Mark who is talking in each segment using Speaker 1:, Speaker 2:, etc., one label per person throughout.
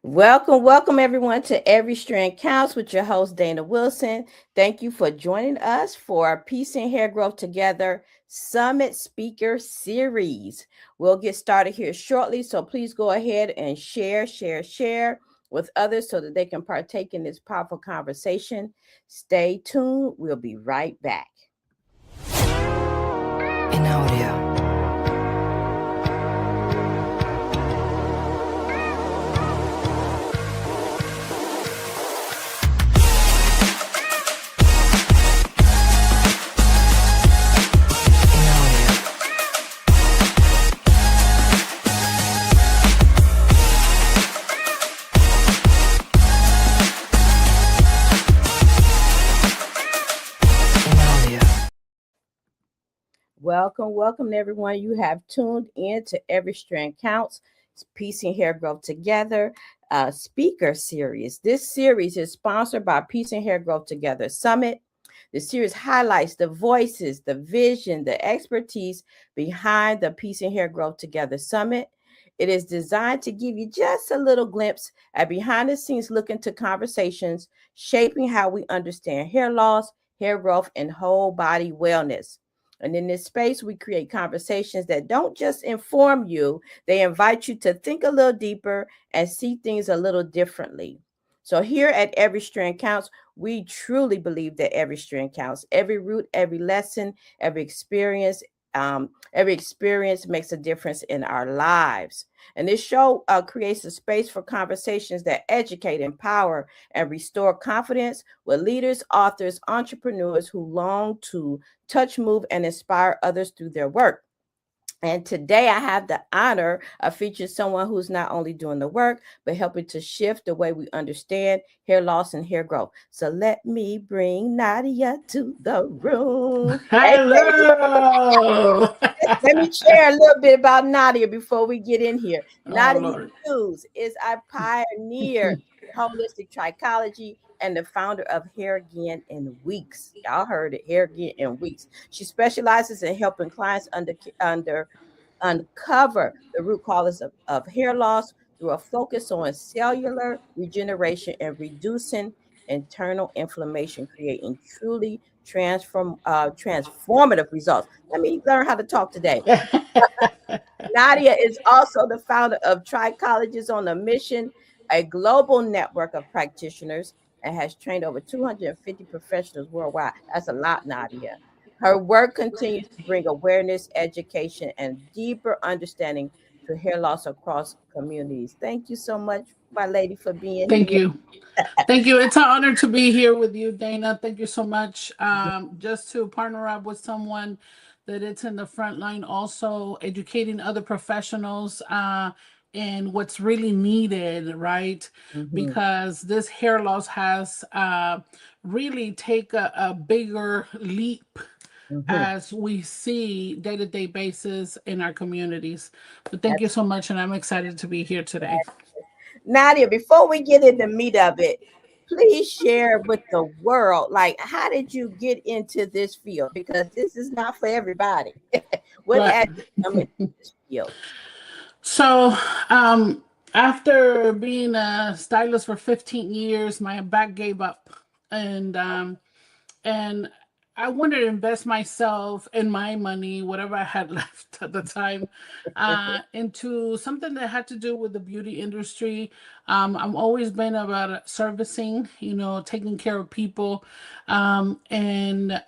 Speaker 1: Welcome everyone to Every Strand Counts with your host Dana Wilson. Thank you for joining us for our Peace and Hair Growth Together Summit Speaker Series. We'll get started here shortly, so please go ahead and share with others so that they can partake in this powerful conversation. Stay tuned. We'll be right back.
Speaker 2: In audio.
Speaker 1: Welcome everyone. You have tuned in to Every Strand Counts, Peace and Hair Growth Together speaker series. This series is sponsored by Peace and Hair Growth Together Summit. The series highlights the voices, the vision, the expertise behind the Peace and Hair Growth Together Summit. It is designed to give you just a little glimpse at behind the scenes look into conversations shaping how we understand hair loss, hair growth, and whole body wellness. And in this space, we create conversations that don't just inform you, they invite you to think a little deeper and see things a little differently. So, here at Every Strand Counts, we truly believe that every strand counts, every root, every lesson, every experience makes a difference in our lives. And this show creates a space for conversations that educate, empower, and restore confidence with leaders, authors, entrepreneurs who long to touch, move, and inspire others through their work. And today I have the honor of featuring someone who's not only doing the work, but helping to shift the way we understand hair loss and hair growth. So let me bring Nadia to the room. Hey,
Speaker 3: Hello.
Speaker 1: let me share a little bit about Nadia before we get in here.
Speaker 3: Oh,
Speaker 1: Nadia
Speaker 3: Lord.
Speaker 1: Hughes is a pioneer in holistic trichology and the founder of Hair Again in Weeks. Y'all heard it, Hair Again in Weeks. She specializes in helping clients uncover the root causes of hair loss through a focus on cellular regeneration and reducing internal inflammation, creating truly transformative results. Let me learn how to talk today. Nadia is also the founder of Trichologists on a Mission, a global network of practitioners, and has trained over 250 professionals worldwide. That's a lot, Nadia. Her work continues to bring awareness, education, and deeper understanding to hair loss across communities. Thank you so much, my lady, for being
Speaker 3: Thank
Speaker 1: here.
Speaker 3: you. Thank you. It's an honor to be here with you, Dana. Thank you so much. Just to partner up with someone that it's in the front line, also educating other professionals and what's really needed, right?
Speaker 1: Mhm,
Speaker 3: Because this hair loss has really take a bigger leap
Speaker 1: mhm.
Speaker 3: as we see day-to-day basis in our communities. But thank you so much, and I'm excited to be here today.
Speaker 1: Nadia, before we get in the meat of it, please share with the world, like, how did you get into this field? Because this is not for everybody. What
Speaker 3: Right.
Speaker 1: had you come into this field?
Speaker 3: So, after being a stylist for 15 years, my back gave up, and and I wanted to invest myself and my money, whatever I had left at the time, into something that had to do with the beauty industry. I've always been about servicing, taking care of people. And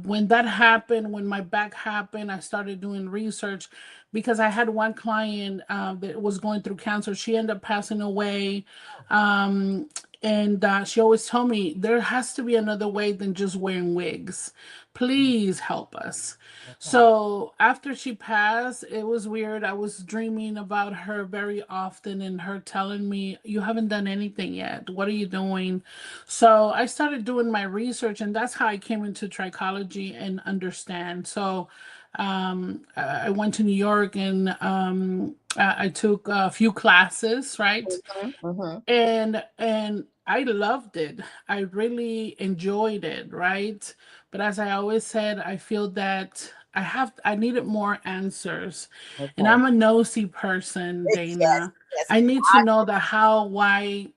Speaker 3: when that happened, when my back happened, I started doing research because I had one client that was going through cancer. She ended up passing away. Um, and she always told me there has to be another way than just wearing wigs. Please help us.
Speaker 1: Okay.
Speaker 3: So after she passed, it was weird. I was dreaming about her very often and her telling me, "You haven't done anything yet. What are you doing?" So I started doing my research, and that's how I came into trichology and understand. So I went to New York and I took a few classes, right?
Speaker 1: Mhm, mhm.
Speaker 3: And I loved it. I really enjoyed it, right? But as I always said, I feel that I needed more answers. And
Speaker 1: Okay.
Speaker 3: I'm a nosy person,
Speaker 1: Yes,
Speaker 3: Dana.
Speaker 1: yes.
Speaker 3: I need to know the how, why,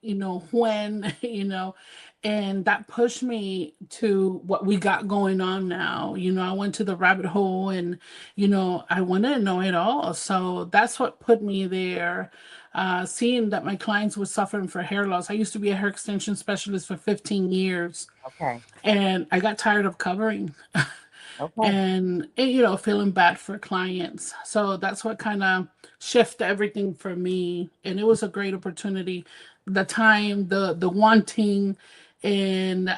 Speaker 3: when, and that pushed me to what we got going on now. I went to the rabbit hole, and I wanted to know it all. So that's what put me there. Seeing that my clients were suffering for hair loss. I used to be a hair extension specialist for 15 years,
Speaker 1: Okay.
Speaker 3: and I got tired of covering
Speaker 1: Okay.
Speaker 3: and feeling bad for clients. So that's what kind of shifted everything for me, and it was a great opportunity. The time, the wanting, and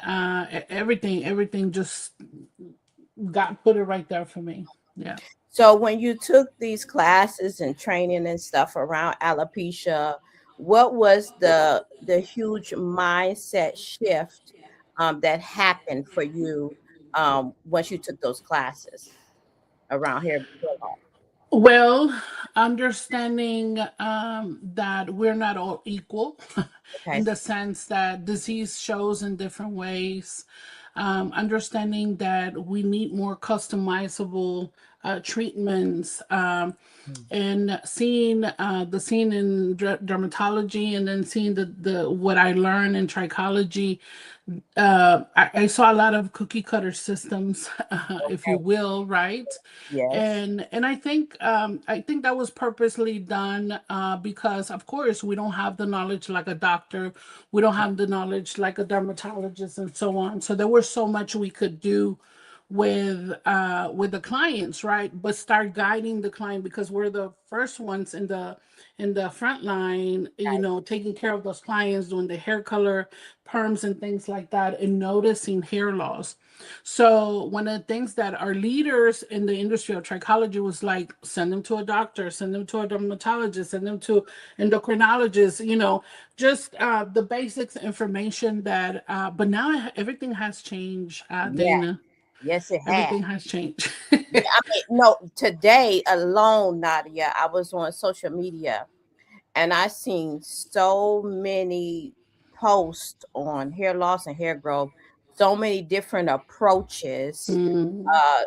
Speaker 3: everything just got put it right there for me. Yeah.
Speaker 1: So when you took these classes and training and stuff around alopecia, what was the huge mindset shift that happened for you once you took those classes around hair loss?
Speaker 3: Well, understanding that we're not all equal in
Speaker 1: Okay.
Speaker 3: the sense that disease shows in different ways, understanding that we need more customizable treatments,
Speaker 1: Mm.
Speaker 3: and seeing the scene in dermatology, and then seeing the what I learned in trichology. I saw a lot of cookie cutter systems, if you
Speaker 1: Okay.
Speaker 3: will, right?
Speaker 1: Yes.
Speaker 3: And I think that was purposely done, because of course we don't have the knowledge like a doctor, we don't have the knowledge like a dermatologist, and so on. So there was so much we could do with the clients, right? But start guiding the client, because we're the first ones in the front line, taking care of those clients, doing the hair color, perms, and things like that, and noticing hair loss. So one of the things that our leaders in the industry of trichology was like, send them to a doctor, send them to a dermatologist, send them to endocrinologist, just the basics information that, but now everything has changed,
Speaker 1: Yeah.
Speaker 3: Dana.
Speaker 1: Yes, it has.
Speaker 3: Everything has changed.
Speaker 1: Yeah, I mean, no, today alone, Nadia, I was on social media and I seen so many posts on hair loss and hair growth, so many different approaches,
Speaker 3: Mm,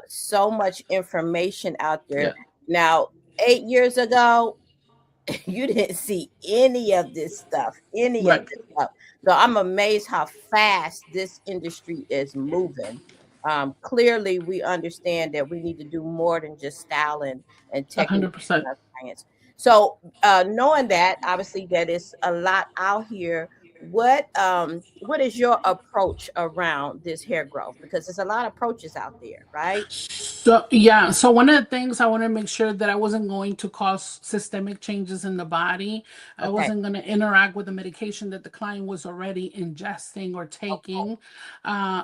Speaker 1: so much information out there.
Speaker 3: yeah,
Speaker 1: Now, 8 years ago, you didn't see any of this stuff, any of
Speaker 3: right.
Speaker 1: this stuff. So I'm amazed how fast this industry is moving. Clearly, we understand that we need to do more than just styling and technique
Speaker 3: 100%.
Speaker 1: in our clients. So, knowing that, obviously, that is a lot out here. What is your approach around this hair growth? Because there's a lot of approaches out there, right?
Speaker 3: So yeah, so one of the things I want to make sure that I wasn't going to cause systemic changes in the body. I
Speaker 1: Okay.
Speaker 3: wasn't going to interact with the medication that the client was already ingesting or
Speaker 1: Okay.
Speaker 3: taking,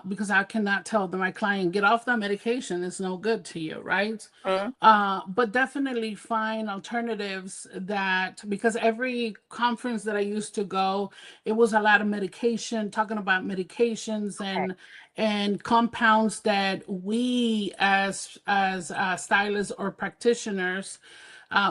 Speaker 3: because I cannot tell my client, get off that medication. It's no good to you, right?
Speaker 1: Mhm.
Speaker 3: But definitely find alternatives, that because every conference that I used to go, it was a lot of medication, talking about medications
Speaker 1: Okay.
Speaker 3: and compounds that we as stylists or practitioners,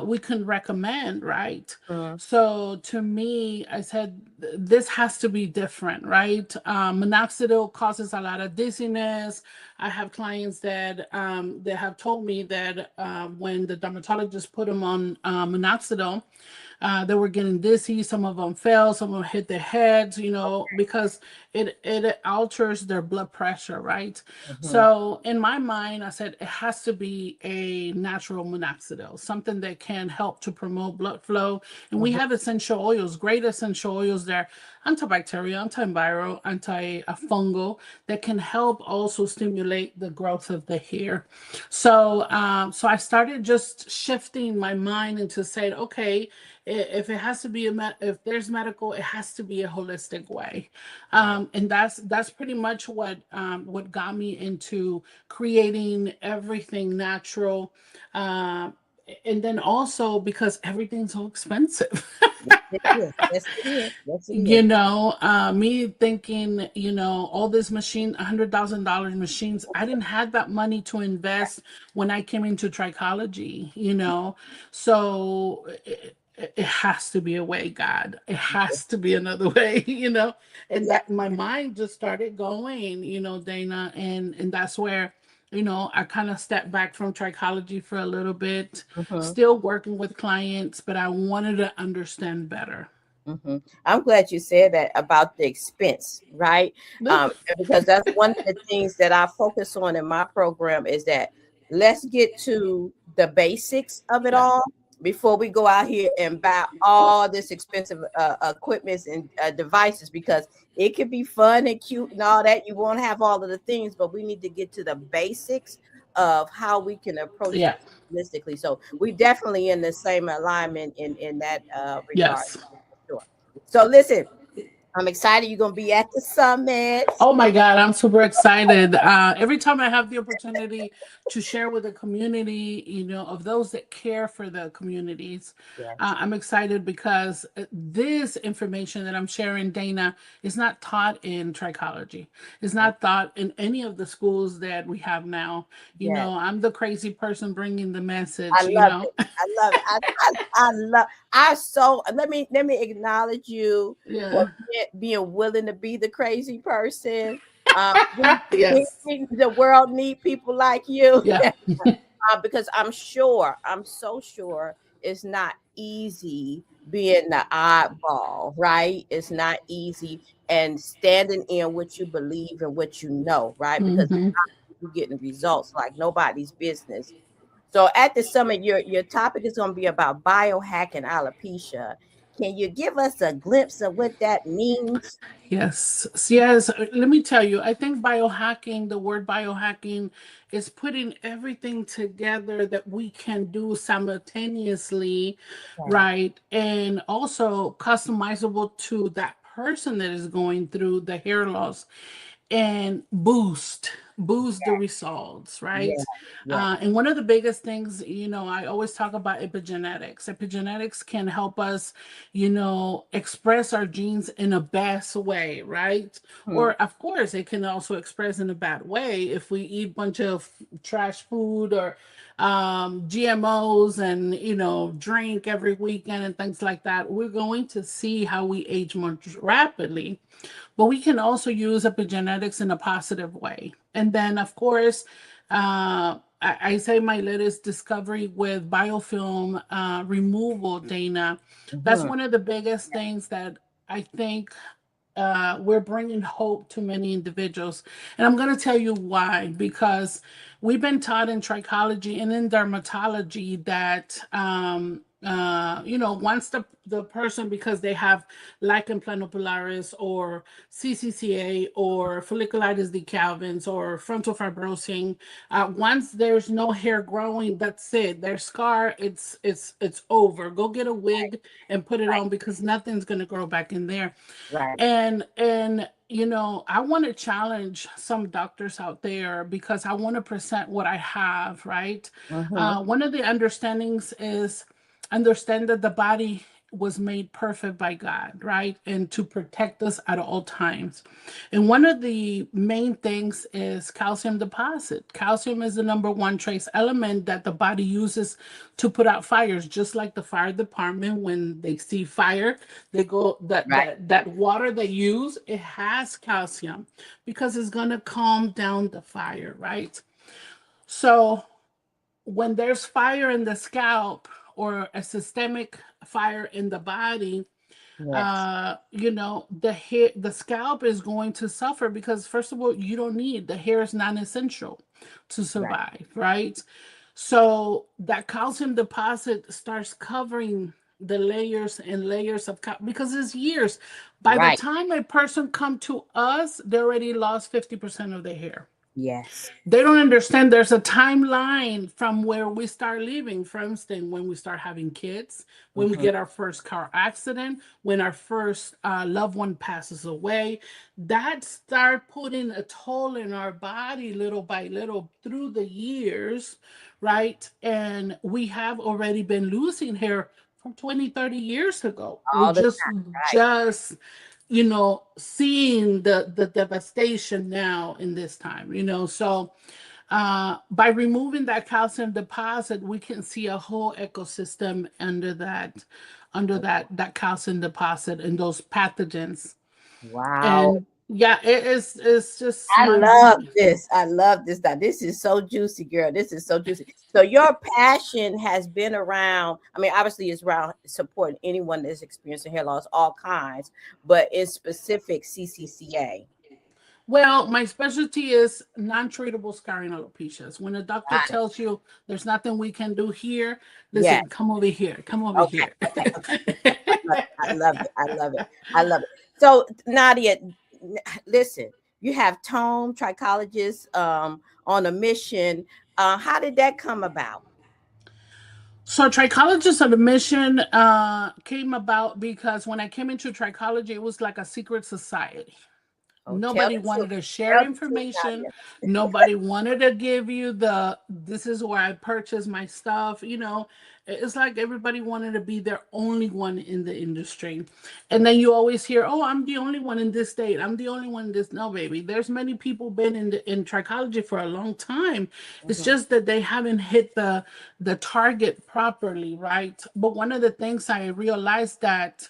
Speaker 3: we can recommend, right?
Speaker 1: Mhm.
Speaker 3: So to me, I said this has to be different, right? Minoxidil causes a lot of dizziness. I have clients that have told me that when the dermatologist put them on minoxidil, they were getting dizzy. Some of them fell. Some of them hit their heads. Because it alters their blood pressure, right?
Speaker 1: Mhm.
Speaker 3: So in my mind, I said it has to be a natural minoxidil, something that can help to promote blood flow. And we
Speaker 1: Mhm.
Speaker 3: have essential oils, great essential oils there, antibacterial, antiviral, antifungal, that can help also stimulate the growth of the hair. So I started just shifting my mind into saying, okay, if it has to be if there's medical, it has to be a holistic way,
Speaker 1: Right.
Speaker 3: and that's pretty much what got me into creating everything natural, um, and then also because everything's so expensive.
Speaker 1: Yes, it is. Yes, it is. Yes, it is.
Speaker 3: Me thinking, all this machine, $100,000 machines, I didn't have that money to invest when I came into trichology. So it has to be a way, God. It has to be another way. And
Speaker 1: Yeah.
Speaker 3: that my mind just started going, Dana, and that's where I kind of stepped back from trichology for a little bit,
Speaker 1: Mhm.
Speaker 3: still working with clients, but I wanted to understand better.
Speaker 1: I'm glad you said that about the expense, right? Because that's one of the things that I focus on in my program is that let's get to the basics of it
Speaker 3: Yeah.
Speaker 1: all before we go out here and buy all this expensive equipments and devices, because it could be fun and cute and all that. You won't have all of the things, but we need to get to the basics of how we can approach
Speaker 3: Yeah.
Speaker 1: this holistically. So we definitely in the same alignment in that regard.
Speaker 3: Yes.
Speaker 1: Sure. So listen, I'm excited you're gonna be at the summit.
Speaker 3: Oh my God, I'm super excited. Every time I have the opportunity to share with the community, of those that care for the communities,
Speaker 1: Yes,
Speaker 3: I'm excited because this information that I'm sharing, Dana, is not taught in trichology. It's
Speaker 1: yes,
Speaker 3: not taught in any of the schools that we have now.
Speaker 1: yes.
Speaker 3: I'm the crazy person bringing the
Speaker 1: I
Speaker 3: message,
Speaker 1: love it. I love it. I love. I so let me acknowledge you for
Speaker 3: Yeah.
Speaker 1: being willing to be the crazy person.
Speaker 3: Yes.
Speaker 1: The world need people like you.
Speaker 3: Yeah.
Speaker 1: Because I'm so sure it's not easy being the oddball, right? It's not easy and standing in what you believe and what you know, right? Because
Speaker 3: Hmm.
Speaker 1: you're getting results like nobody's business. So at the summit, your topic is going to be about biohacking alopecia. Can you give us a glimpse of what that means?
Speaker 3: Yes, yes. Let me tell you, I think biohacking, the word biohacking, is putting everything together that we can do simultaneously,
Speaker 1: Yeah,
Speaker 3: right? And also customizable to that person that is going through the hair loss and boost the results,
Speaker 1: yeah,
Speaker 3: right?
Speaker 1: yeah.
Speaker 3: And one of the biggest things, I always talk about epigenetics can help us, express our genes in a best way, right?
Speaker 1: Hmm.
Speaker 3: Or of course it can also express in a bad way if we eat a bunch of trash food or GMOs and drink every weekend and things like that. We're going to see how we age more rapidly, but we can also use epigenetics in a positive way. And then, of course, I say my latest discovery with biofilm removal, Dana. That's
Speaker 1: Hmm.
Speaker 3: one of the biggest things that I think we're bringing hope to many individuals. And I'm going to tell you why. Because we've been taught in trichology and in dermatology that, once the person, because they have lichen planopilaris or CCCA or folliculitis decalvans or frontal fibrosing, once there's no hair growing, that's it. Their scar, it's over. Go get a wig and put it
Speaker 1: Right,
Speaker 3: on because nothing's going to grow back in there.
Speaker 1: right.
Speaker 3: And I want to challenge some doctors out there because I want to present what I have, right?
Speaker 1: Hmm.
Speaker 3: One of the understandings is understand that the body was made perfect by God, right? And to protect us at all times. And one of the main things is calcium deposit. Calcium is the number one trace element that the body uses to put out fires, just like the fire department when they see fire, they go
Speaker 1: Right,
Speaker 3: that water they use, it has calcium because it's going to calm down the fire, right? So when there's fire in the scalp or a systemic fire in the body,
Speaker 1: yes,
Speaker 3: the scalp is going to suffer because first of all, you don't need the hair is non-essential to
Speaker 1: right,
Speaker 3: survive, right? So that calcium deposit starts covering the layers and layers of because it's years. By the
Speaker 1: right.
Speaker 3: time a person come to us, they already lost 50% of their hair.
Speaker 1: Yes.
Speaker 3: They don't understand there's a timeline from where we start living. For instance, when we start having kids, when we
Speaker 1: Hmm.
Speaker 3: get our first car accident, when our first loved one passes away, that start putting a toll in our body little by little through the years, right? And we have already been losing hair from 20, 30 years ago. We
Speaker 1: All the right.
Speaker 3: just seeing the devastation now in this time, so by removing that calcium deposit, we can see a whole ecosystem under that calcium deposit and those pathogens. And
Speaker 1: Wow.
Speaker 3: Yeah, it's just
Speaker 1: I
Speaker 3: mind
Speaker 1: love
Speaker 3: blowing.
Speaker 1: this. I love this. Now, this is so juicy, girl. This is so juicy. So your passion has been around. I mean, obviously, it's around supporting anyone that's experiencing hair loss, all kinds, but in specific CCCA.
Speaker 3: Well, my specialty is non-treatable scarring alopecias. When a doctor
Speaker 1: Got it.
Speaker 3: tells you there's nothing we can do here,
Speaker 1: Yes.
Speaker 3: listen, come over here, come over
Speaker 1: Okay.
Speaker 3: here.
Speaker 1: Okay. Okay. I love it. I love it. I love it. So Nadia, listen, you have Tone Trichologists on a mission. How did that come about?
Speaker 3: So trichologists on the mission came about because when I came into trichology, it was like a secret society.
Speaker 1: Oh, tell
Speaker 3: Nobody
Speaker 1: the truth.
Speaker 3: wanted to share
Speaker 1: Tell the truth,
Speaker 3: information.
Speaker 1: Nadia.
Speaker 3: Nobody wanted to give you the this is where I purchase my stuff. It's like everybody wanted to be their only one in the industry. And then you always hear, "Oh, I'm the only one in this state. I'm the only one in this." No, baby. There's many people been in trichology for a long time. It's
Speaker 1: Mhm,
Speaker 3: just that they haven't hit the target properly, right? But one of the things I realized that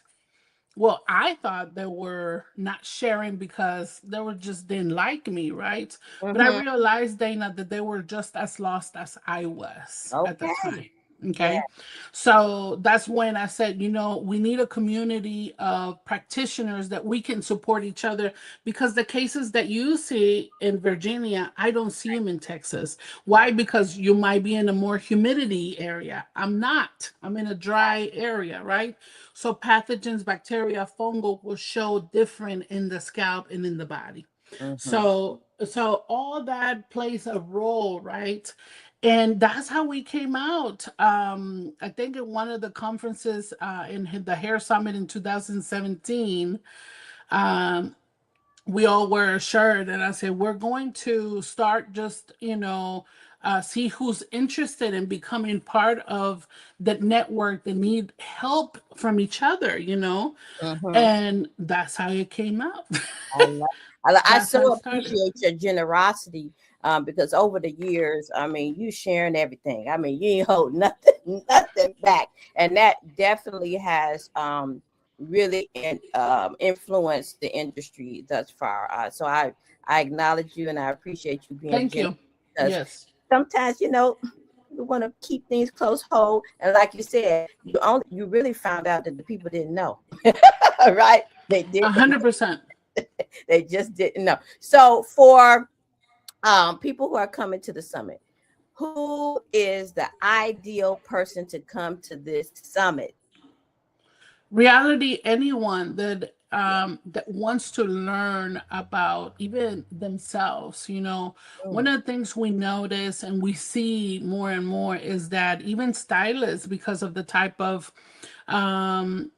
Speaker 3: well, I thought they were not sharing because they were just didn't like me, right? But I
Speaker 1: mhm.
Speaker 3: realized, Dana, that they were just as lost as I was at the
Speaker 1: Okay.
Speaker 3: time.
Speaker 1: Yeah.
Speaker 3: Okay. So that's when I said, we need a community of practitioners that we can support each other because the cases that you see in Virginia, I don't see them in Texas.
Speaker 1: Right.
Speaker 3: Why? Because you might be in a more humidity area. I'm not. I'm in a dry area, right? So pathogens, bacteria, fungal will show different in the scalp and in the body.
Speaker 1: Mhm.
Speaker 3: So all that plays a role, right? And that's how we came out. I think in one of the conferences in the Hair Summit in 2017, um, we all were assured, and I said, we're going to start just, see who's interested in becoming part of the network that need help from each other.
Speaker 1: Mhm.
Speaker 3: And that's how it came out.
Speaker 1: I love. I
Speaker 3: That's
Speaker 1: so
Speaker 3: how it started.
Speaker 1: appreciate your generosity, because over the years, I mean, you sharing everything. I mean, you ain't hold nothing, nothing back, and that definitely has really influenced the industry thus far. So I acknowledge you and I appreciate you being
Speaker 3: Thank
Speaker 1: generous
Speaker 3: you.
Speaker 1: because
Speaker 3: Yes.
Speaker 1: sometimes you want to keep things close hold, and like you said, you really found out that the people didn't know, right? They
Speaker 3: A
Speaker 1: didn't.
Speaker 3: 100%.
Speaker 1: They just didn't know. So for people who are coming to the summit, who is the ideal person to come to this summit?
Speaker 3: Reality, anyone that
Speaker 1: Yeah.
Speaker 3: that wants to learn about even themselves, one
Speaker 1: Mm,
Speaker 3: of the things we notice and we see more and more is that even stylists, because of the type of um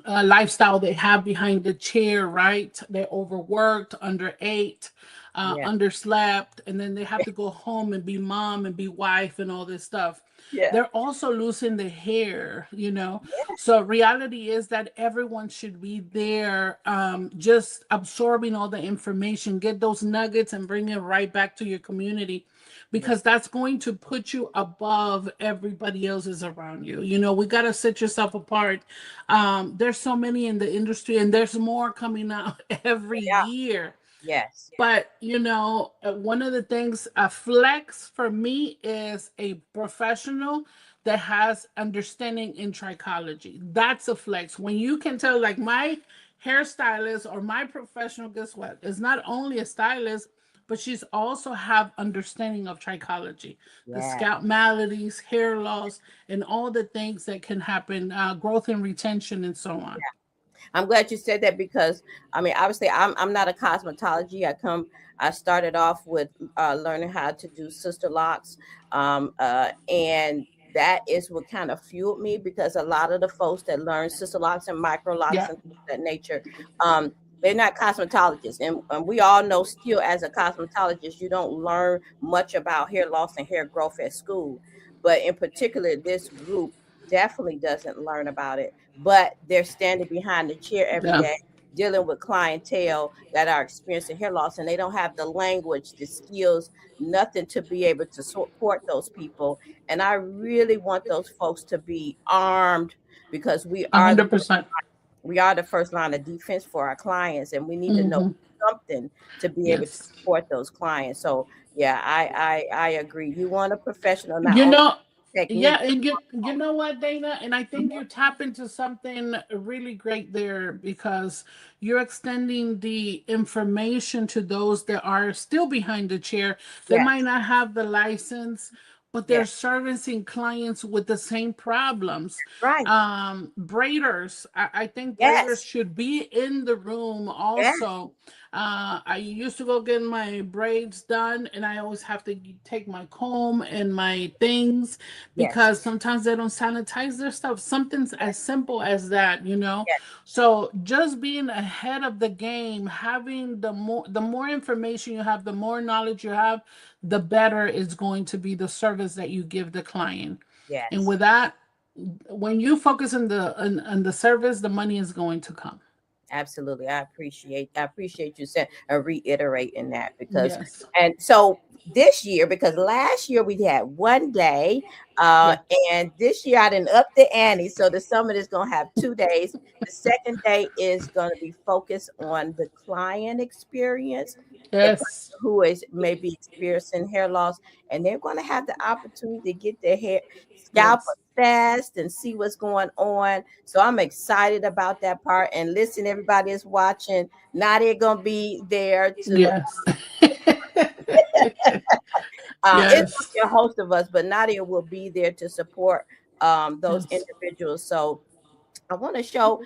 Speaker 3: lifestyle they have behind the chair, right? They're overworked, underate,
Speaker 1: yeah.
Speaker 3: underslept, and then they have to go home and be mom and be wife and all this stuff.
Speaker 1: Yeah.
Speaker 3: They're also losing the hair. So reality is that everyone should be there, just absorbing all the information, get those nuggets and bring it right back to your community
Speaker 1: Yeah.
Speaker 3: because that's going to put you above everybody else's around you. We got to set yourself apart. There's so many in the industry and there's more coming out every
Speaker 1: Yeah.
Speaker 3: year.
Speaker 1: Yes.
Speaker 3: But one of the things, a flex for me is a professional that has understanding in trichology. That's a flex. When you can tell, like my hairstylist or my professional, guess what? Is not only a stylist, but she's also have understanding of trichology, the
Speaker 1: Yeah.
Speaker 3: scalp maladies, hair loss, and all the things that can happen, growth and retention, and so on.
Speaker 1: I'm glad you said that because I mean, obviously, I'm not a cosmetology. I started off with learning how to do sister locks, and that is what kind of fueled me because a lot of the folks that learn sister locks and micro locks
Speaker 3: Yeah,
Speaker 1: and things of that nature, they're not cosmetologists, and we all know still as a cosmetologist, you don't learn much about hair loss and hair growth at school, but in particular, this group definitely doesn't learn about it, but they're standing behind the chair every
Speaker 3: yeah,
Speaker 1: day dealing with clientele that are experiencing hair loss and they don't have the language, the skills, nothing to be able to support those people. And I really want those folks to be armed because we
Speaker 3: a
Speaker 1: are the
Speaker 3: hundred percent.
Speaker 1: we are the first line of defense for our clients, and we need to know something to be able to
Speaker 3: Yes.
Speaker 1: support those clients. So yeah, I agree. You want a professional, not
Speaker 3: You
Speaker 1: only
Speaker 3: know, yeah,
Speaker 1: technique.
Speaker 3: and you know what, Dana, and I think you tap into something really great there, because you're extending the information to those that are still behind the chair. They
Speaker 1: Yes,
Speaker 3: might not have the license, but they're
Speaker 1: yes,
Speaker 3: servicing clients with the same problems.
Speaker 1: right.
Speaker 3: Braiders, I think braiders
Speaker 1: Yes,
Speaker 3: should be in the room
Speaker 1: yes,
Speaker 3: also. I used to go get my braids done, and I always have to take my comb and my things,
Speaker 1: yes,
Speaker 3: because sometimes they don't sanitize their stuff. Something's as simple as that, you know.
Speaker 1: yes,
Speaker 3: So just being ahead of the game, having the more information you have, the more knowledge you have, the better is going to be the service that you give the client. And
Speaker 1: yes.
Speaker 3: with that, when you focus on the service, the money is going to come.
Speaker 1: Absolutely. I appreciate you saying and reiterating that because
Speaker 3: Yes.
Speaker 1: and so this year, because last year we had one day, uh,
Speaker 3: Yeah.
Speaker 1: and this year I didn't up the ante. So the summit is gonna have 2 days. The second day is gonna be focused on the client experience, the person
Speaker 3: Yes.
Speaker 1: who is maybe experiencing hair loss, and they're gonna have the opportunity to get their hair scalp
Speaker 3: Yes.
Speaker 1: assessed and see what's going on. So I'm excited about that part. And listen, everybody is watching. Nadia gonna be there to.
Speaker 3: Yes.
Speaker 1: It's gonna
Speaker 3: Yes.
Speaker 1: be a host of us, but Nadia will be there to support those
Speaker 3: Yes.
Speaker 1: individuals. So I want to show.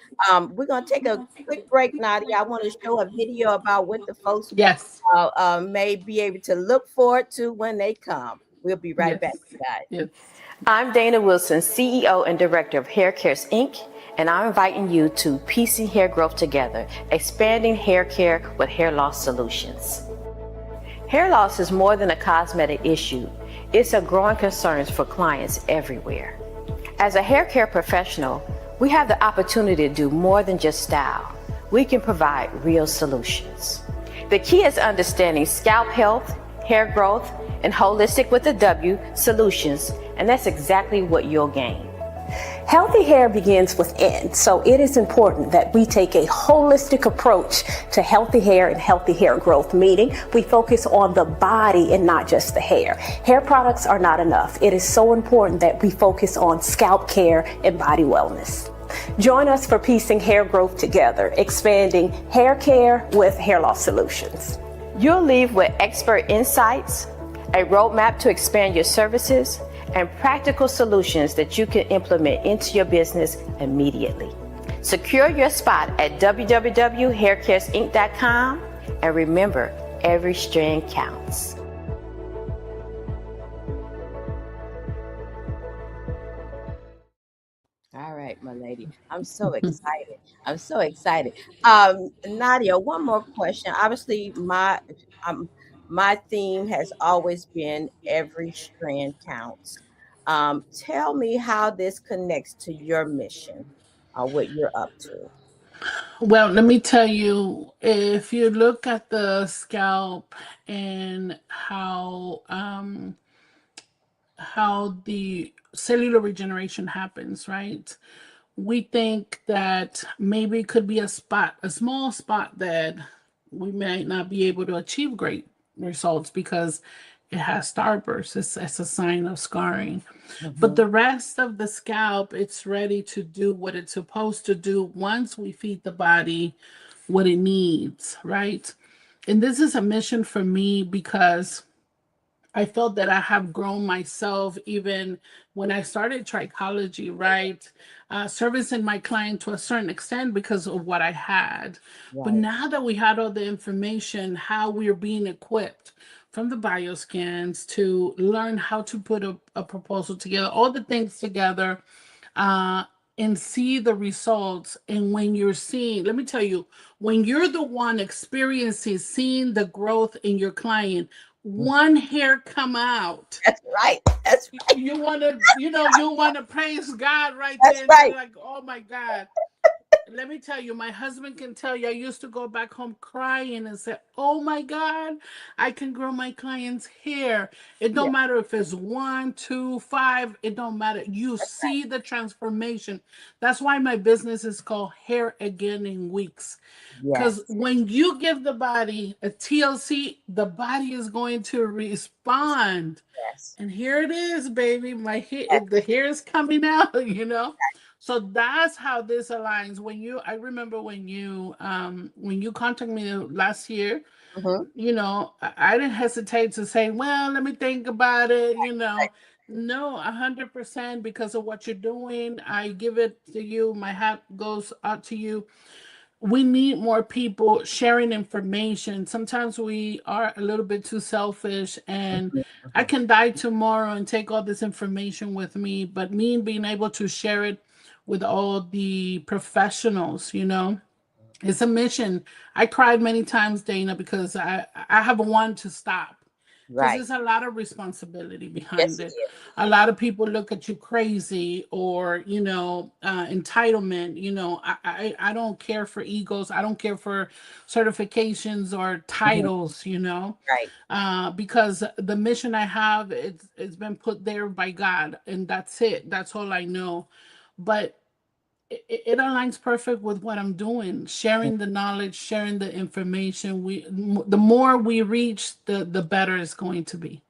Speaker 1: We're gonna take a quick break, Nadia. I want to show a video about what the folks
Speaker 3: Yes.
Speaker 1: may be able to look forward to when they come. We'll be right back,
Speaker 3: Yes.
Speaker 1: you guys.
Speaker 3: Yes.
Speaker 1: I'm Dana Wilson, CEO and Director of Hair Cares Inc., and I'm inviting you to piecing hair growth together, expanding hair care with hair loss solutions. Hair loss is more than a cosmetic issue. It's a growing concern for clients everywhere. As a hair care professional, we have the opportunity to do more than just style. We can provide real solutions. The key is understanding scalp health, hair growth, and holistic with a W solutions, and that's exactly what you'll gain.
Speaker 2: Healthy hair begins within, so it is important that we take a holistic approach to healthy hair and healthy hair growth, meaning we focus on the body and not just the hair. Hair products are not enough. It is so important that we focus on scalp care and body wellness. Join us for piecing hair growth together, expanding hair care with hair loss solutions.
Speaker 1: You'll leave with expert insights, a roadmap to expand your services, and practical solutions that you can implement into your business immediately. Secure your spot at www.haircaresinc.com, and remember, every strand counts. All right, my lady. I'm so excited. I'm so excited. Nadia, one more question. Obviously, um my theme has always been every strand counts. Tell me how this connects to your mission, what you're up to.
Speaker 3: Well, let me tell you, if you look at the scalp and how the cellular regeneration happens, right? We think that maybe it could be a small spot that we might not be able to achieve great results because it has starburst. It's a sign of scarring. But
Speaker 1: Mhm.
Speaker 3: the rest of the scalp, it's ready to do what it's supposed to do once we feed the body what it needs, right? And this is a mission for me because I felt that I have grown myself even when I started Trichology, right? Servicing my client to a certain extent because of what I had. But
Speaker 1: Right.
Speaker 3: now that we had all the information, how we're being equipped from the bioscans to learn how to put a proposal together, all the things together, uh, and see the results. And when you're seeing, let me tell you, when you're the one experiencing, seeing the growth in your client,
Speaker 1: Mm.
Speaker 3: one hair come out,
Speaker 1: That's right. That's right.
Speaker 3: you want to, you want to praise God right
Speaker 1: That's
Speaker 3: there and then
Speaker 1: right.
Speaker 3: like, oh my God. let me tell you, my husband can tell you, I used to go back home crying and say, oh my God, I can grow my clients' hair. It
Speaker 1: Yeah.
Speaker 3: don't matter if it's 1, 2, 5, it don't matter. You
Speaker 1: That's right.
Speaker 3: see the transformation. That's why my business is called Hair Again in Weeks. Because
Speaker 1: Yes.
Speaker 3: when you give the body a TLC, the body is going to respond.
Speaker 1: Yes.
Speaker 3: And here it is, baby. My hair, the hair is coming out, you know. So that's how this aligns. I remember when you contacted me last year,
Speaker 1: Mm-hmm.
Speaker 3: you know, I didn't hesitate to say, well, let me think about it, you know. No, 100% because of what you're doing. I give it to you. My hat goes out to you. We need more people sharing information. Sometimes we are a little bit too selfish, and I
Speaker 1: Mm-hmm.
Speaker 3: can die tomorrow and take all this information with me, but me being able to share it with all the professionals, you know, it's a mission. I cried many times, Dana, because I have wanted to stop because
Speaker 1: Right.
Speaker 3: there's a lot of responsibility behind
Speaker 1: Yes, it
Speaker 3: it.
Speaker 1: is.
Speaker 3: A lot of people look at you crazy, or you know, entitlement. You know, I don't care for egos. I don't care for certifications or
Speaker 1: Mm-hmm.
Speaker 3: titles. You know,
Speaker 1: Right.
Speaker 3: because the mission I have, it's been put there by God, and that's it. That's all I know. But it aligns perfect with what I'm doing, sharing the knowledge, sharing the information. The more we reach, the better it's going to be.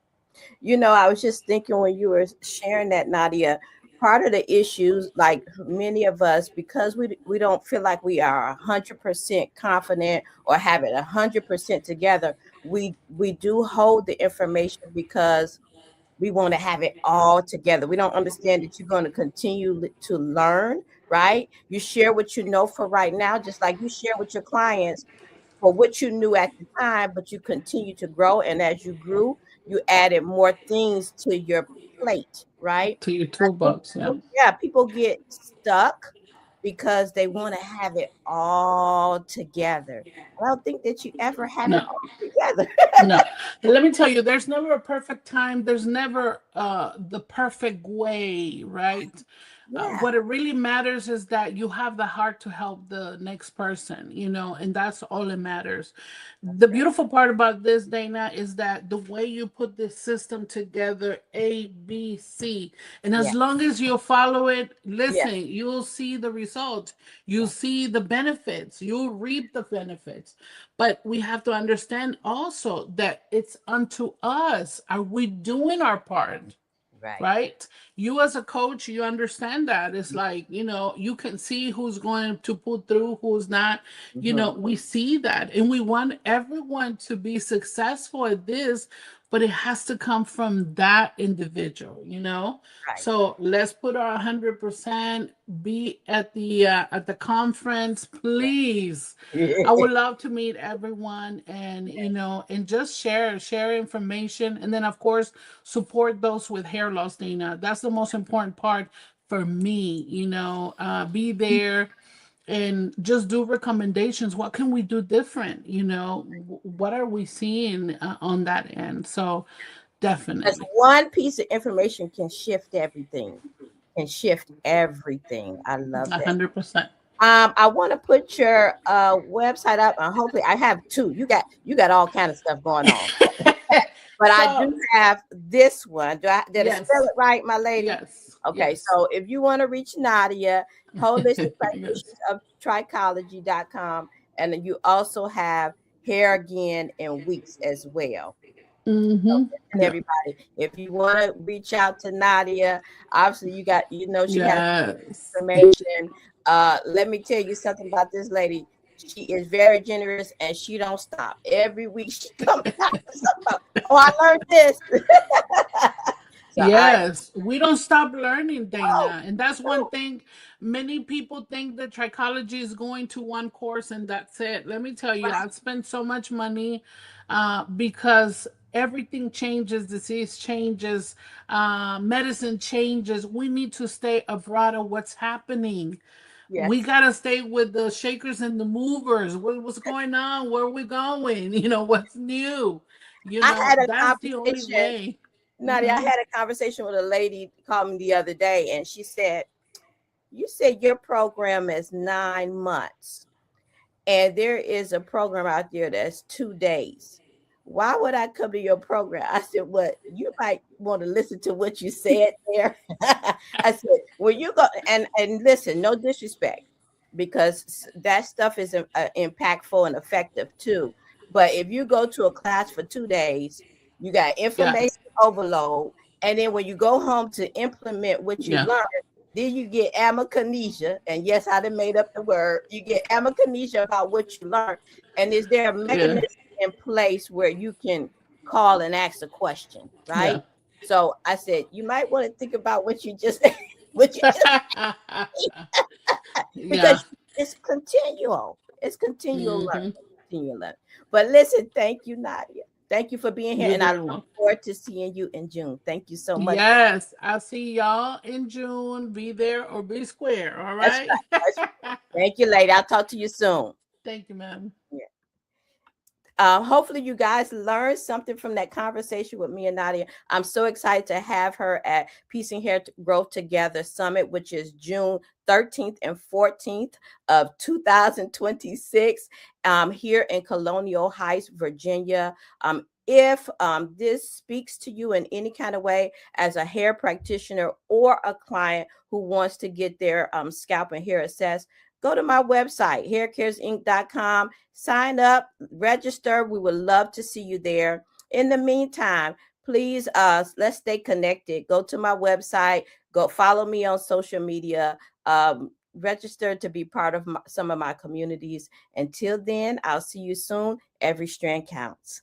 Speaker 1: You know, I was just thinking when you were sharing that, Nadia, part of the issues, like many of us, because we don't feel like we are 100% confident or have it 100% together, we do hold the information because we want to have it all together. We don't understand that you're going to continue to learn, right? You share what you know for right now, just like you share with your clients for what you knew at the time, but you continue to grow. And as you grew, you added more things to your plate, right?
Speaker 3: To your
Speaker 1: I think
Speaker 3: toolbox, yeah.
Speaker 1: yeah, people get stuck because they want to have it all together. I don't think that you ever have it
Speaker 3: No,
Speaker 1: all together.
Speaker 3: no. Let me tell you, there's never a perfect time. There's never the perfect way, right?
Speaker 1: Yeah,
Speaker 3: What it really matters is that you have the heart to help the next person, you know, and that's all that matters.
Speaker 1: that's
Speaker 3: The
Speaker 1: right.
Speaker 3: beautiful part about this, Dana, is that the way you put this system together, A, B, C, and
Speaker 1: Yeah,
Speaker 3: as long as you follow it,
Speaker 1: yeah,
Speaker 3: listen, you'll see the results, you'll
Speaker 1: yeah,
Speaker 3: see the benefits, you'll reap the benefits. But we have to understand also that it's unto us. Are we doing our part?
Speaker 1: right.
Speaker 3: Right? You as a coach, you understand that. It's like, you know, you can see who's going to pull through, who's not. You
Speaker 1: Mm-hmm.
Speaker 3: know, we see that. And we want everyone to be successful at this, but it has to come from that individual, you know?
Speaker 1: Right.
Speaker 3: So let's put our 100%, be at the conference, please. I would love to meet everyone, and you know, and just share information, and then of course support those with hair loss, Dana. That's the most important part for me, you know. Be there and just do recommendations. What can we do different, you know? What are we seeing on that end? So
Speaker 1: Because
Speaker 3: definitely
Speaker 1: one piece of information can shift everything. Can shift everything. I love that.
Speaker 3: 100%.
Speaker 1: I want to put your website up, and hopefully, I have two. You got all kind of stuff going on, but I
Speaker 3: So
Speaker 1: do have this one. Did I spell
Speaker 3: yes,
Speaker 1: it right, my lady?
Speaker 3: yes,
Speaker 1: Okay,
Speaker 3: yes.
Speaker 1: so if you want to reach Nadia, Holistic Practitioners of Trichology.com, and then you also have Hair Again in Weeks as well. So
Speaker 3: Mm-hmm.
Speaker 1: listen,
Speaker 3: Yeah.
Speaker 1: everybody, if you want to reach out to Nadia, obviously she has
Speaker 3: Yes.
Speaker 1: information. Let me tell you something about this lady. She is very generous and she don't stop. Every week she comes out with something about, oh, I learned this. So I
Speaker 3: Yes, we don't stop learning,
Speaker 1: oh,
Speaker 3: Dana. And that's one
Speaker 1: oh,
Speaker 3: thing. Many people think that trichology is going to one course and that's it. Let me tell you,
Speaker 1: right.
Speaker 3: I've spent so much money because everything changes, disease changes, medicine changes. We need to stay abroad of what's happening. We
Speaker 1: Yes.
Speaker 3: got to stay with the shakers and the movers. What's going on? Where are we going? You know, what's new? You
Speaker 1: I
Speaker 3: know,
Speaker 1: had a
Speaker 3: that's the only
Speaker 1: conversation,
Speaker 3: way.
Speaker 1: Nadia, I
Speaker 3: Hmm.
Speaker 1: had a conversation with a lady called me the other day and she said, you said your program is 9 months, and there is a program out there that's 2 days. Why would I come to your program? I said, well, you might want to listen to what you said there. I said, well, you go and listen, no disrespect, because that stuff is impactful and effective too. But if you go to a class for 2 days, you got
Speaker 3: Yeah.
Speaker 1: information overload. And then when you go home to implement what you
Speaker 3: Yeah.
Speaker 1: learned, then you get amnesia. And yes, I done made up the word. You get amnesia about what you learned. And is there a
Speaker 3: Yeah.
Speaker 1: mechanism in place where you can call and ask a question,
Speaker 3: Yeah.
Speaker 1: right? So I said, you might want to think about what you just what you just
Speaker 3: Yeah.
Speaker 1: because it's continual. It's continual
Speaker 3: Hmm.
Speaker 1: learning, continual learning. But listen, thank you, Nadia. Thank you for being here,
Speaker 3: You're
Speaker 1: and I
Speaker 3: very
Speaker 1: look
Speaker 3: welcome.
Speaker 1: forward to seeing you in June. Thank you so much.
Speaker 3: Yes, I'll see y'all in June. Be there or be square. All
Speaker 1: That's
Speaker 3: right.
Speaker 1: right. That's right. Thank you, lady. I'll talk to you soon.
Speaker 3: Thank you, ma'am.
Speaker 1: Yeah. Hopefully you guys learned something from that conversation with me and Nadia. I'm so excited to have her at Peace and Hair Growth Together Summit, which is June 13th and 14th of 2026 here in Colonial Heights, Virginia. If this speaks to you in any kind of way as a hair practitioner or a client who wants to get their scalp and hair assessed, go to my website, haircaresinc.com, sign up, register. We would love to see you there. In the meantime, please let's stay connected. Go to my website, go follow me on social media, register to be part of some of my communities. Until then, I'll see you soon. Every strand counts.